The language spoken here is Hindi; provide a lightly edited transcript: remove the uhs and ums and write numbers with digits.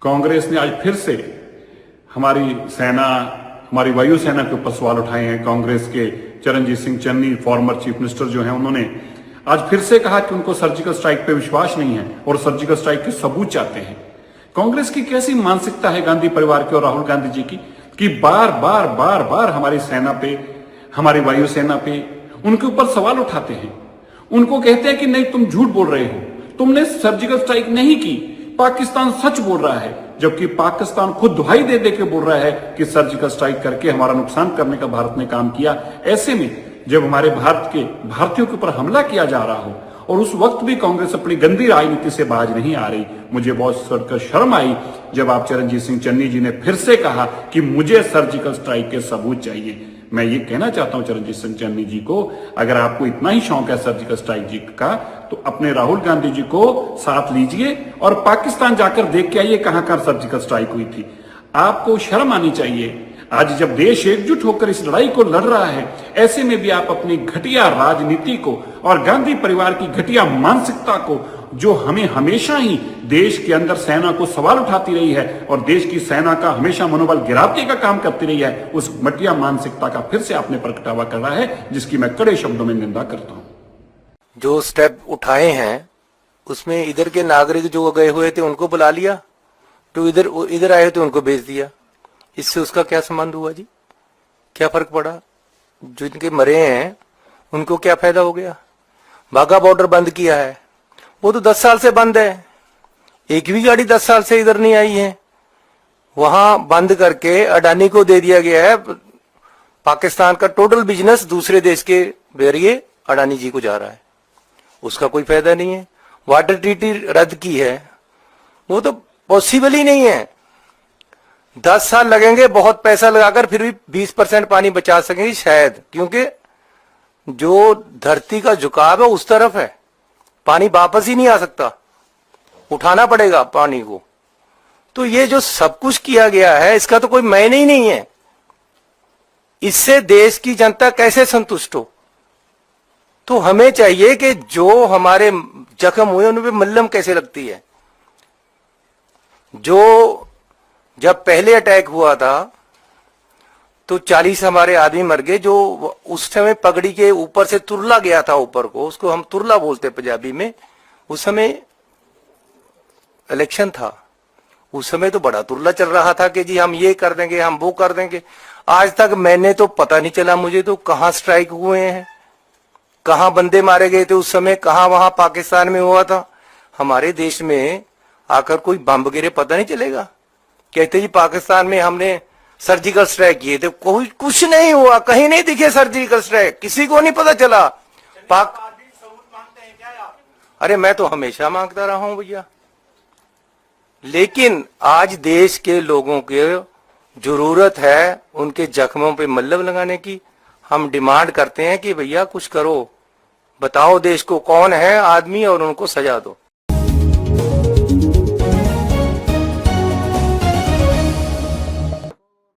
कांग्रेस ने आज फिर से हमारी सेना, हमारी वायुसेना के ऊपर सवाल उठाए हैं। कांग्रेस के Charanjit Singh Channi, former chief minister जो हैं, उन्होंने आज फिर से कहा कि उनको सर्जिकल स्ट्राइक पे विश्वास नहीं है और सर्जिकल स्ट्राइक के सबूत चाहते हैं। कांग्रेस की कैसी मानसिकता है गांधी परिवार की और राहुल गांधी जी की कि बार बार हमारी सेना पे, हमारी वायुसेना पे उनके ऊपर सवाल उठाते हैं। उनको कहते हैं कि नहीं, तुम झूठ बोल रहे हो, तुमने सर्जिकल स्ट्राइक नहीं की, पाकिस्तान सच बोल रहा है। जबकि पाकिस्तान खुद दुहाई दे के बोल रहा है कि सर्जिकल स्ट्राइक करके हमारा नुकसान करने का भारत ने काम किया। ऐसे में जब हमारे भारतीयों के ऊपर हमला किया जा रहा हो और उस वक्त भी कांग्रेस अपनी गंदी राजनीति से बाज नहीं आ रही, मुझे बहुत शर्म आई जब आप चरणजीत सिंह चन्नी जी ने फिर से कहा कि मुझे सर्जिकल स्ट्राइक के सबूत चाहिए। मैं ये कहना चाहता हूं चरणजीत सिंह चन्नी जी को, अगर आपको इतना ही शौक है सर्जिकल स्ट्राइक जी का, तो अपने राहुल गांधी जी को साथ लीजिए और पाकिस्तान जाकर देख के आइए कहां कहां सर्जिकल स्ट्राइक हुई थी। आपको शर्म आनी चाहिए। आज जब देश एकजुट होकर इस लड़ाई को लड़ रहा है, ऐसे में भी आप अपनी घटिया राजनीति को और गांधी परिवार की घटिया मानसिकता को, जो हमें हमेशा ही देश के अंदर सेना को सवाल उठाती रही है और देश की सेना का हमेशा मनोबल गिराने का काम करती रही है, उस घटिया मानसिकता का फिर से आपने प्रगटावा कर रहा है, जिसकी मैं कड़े शब्दों में निंदा करता हूं। जो स्टेप उठाए हैं उसमें इधर के नागरिक जो गए हुए थे उनको बुला लिया, तो इधर आए थे उनको भेज दिया। इससे उसका क्या संबंध हुआ जी? क्या फर्क पड़ा? जो इनके मरे हैं उनको क्या फायदा हो गया? वाघा बॉर्डर बंद किया है, वो तो 10 साल से बंद है। एक भी गाड़ी 10 साल से इधर नहीं आई है। वहां बंद करके अडानी को दे दिया गया है। पाकिस्तान का टोटल बिजनेस दूसरे देश के जरिए अडानी जी को जा रहा है, उसका कोई फायदा नहीं है। वाटर ट्रीटी रद्द की है, वो तो पॉसिबल ही नहीं है। 10 साल लगेंगे बहुत पैसा लगाकर, फिर भी 20% पानी बचा सकेंगे शायद, क्योंकि जो धरती का झुकाव है उस तरफ है, पानी वापस ही नहीं आ सकता, उठाना पड़ेगा पानी को। तो ये जो सब कुछ किया गया है इसका तो कोई मायने ही नहीं है। इससे देश की जनता कैसे संतुष्ट हो? तो हमें चाहिए कि जो हमारे जख्म हुए उन पे मल्लम कैसे लगती है। जो जब पहले अटैक हुआ था तो 40 हमारे आदमी मर गए, जो उस समय पगड़ी के ऊपर से तुरला गया था ऊपर को, उसको हम तुरला बोलते पंजाबी में। उस समय इलेक्शन था, उस समय तो बड़ा तुरला चल रहा था कि जी हम ये कर देंगे, हम वो कर देंगे। आज तक मैंने तो पता नहीं चला मुझे तो कहां स्ट्राइक हुए हैं, कहां बंदे मारे गए थे उस समय, कहां वहां पाकिस्तान में हुआ था। हमारे देश में आकर कोई बम गिरे पता नहीं चलेगा। कहते जी पाकिस्तान में हमने सर्जिकल स्ट्राइक किए थे, कोई कुछ नहीं हुआ, कहीं नहीं दिखे सर्जिकल स्ट्राइक, किसी को नहीं पता चला। अरे मैं तो हमेशा मांगता रहा हूं भैया, लेकिन आज देश के लोगों के जरूरत है उनके जख्मों पे मल्लम लगाने की। हम डिमांड करते हैं कि भैया कुछ करो, बताओ देश को कौन है आदमी और उनको सजा दो।